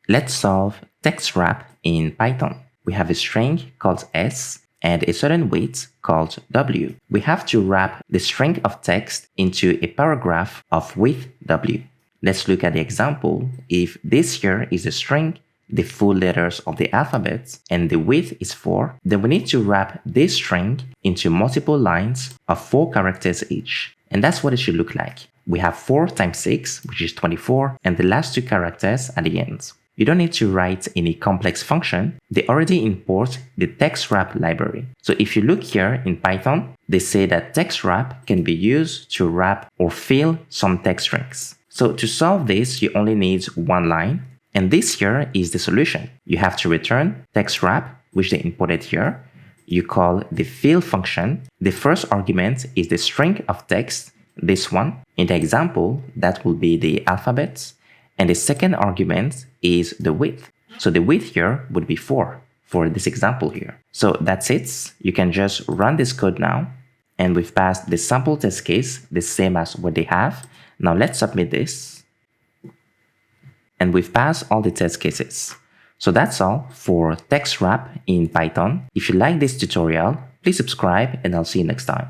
Let's solve textwrap in Python. We have a string called S and a certain width called W. We have to wrap the string of text into a paragraph of width W. Let's look at the example. If this here is a string, the full letters of the alphabet, and the width is 4, then we need to wrap this string into multiple lines of 4 characters each. And that's what it should look like. We have 4 times 6, which is 24, and the last 2 characters at the end. You don't need to write any complex function. They already import the textwrap library. So if you look here in Python, they say that textwrap can be used to wrap or fill some text strings. So to solve this, you only need one line. And this here is the solution. You have to return textwrap, which they imported here. You call the fill function. The first argument is the string of text, this one. In the example, that will be the alphabet. And the second argument is the width. So the width here would be 4 for this example here. So that's it. You can just run this code now. And we've passed the sample test case, the same as what they have. Now let's submit this. And we've passed all the test cases. So that's all for textwrap in Python. If you like this tutorial, please subscribe and I'll see you next time.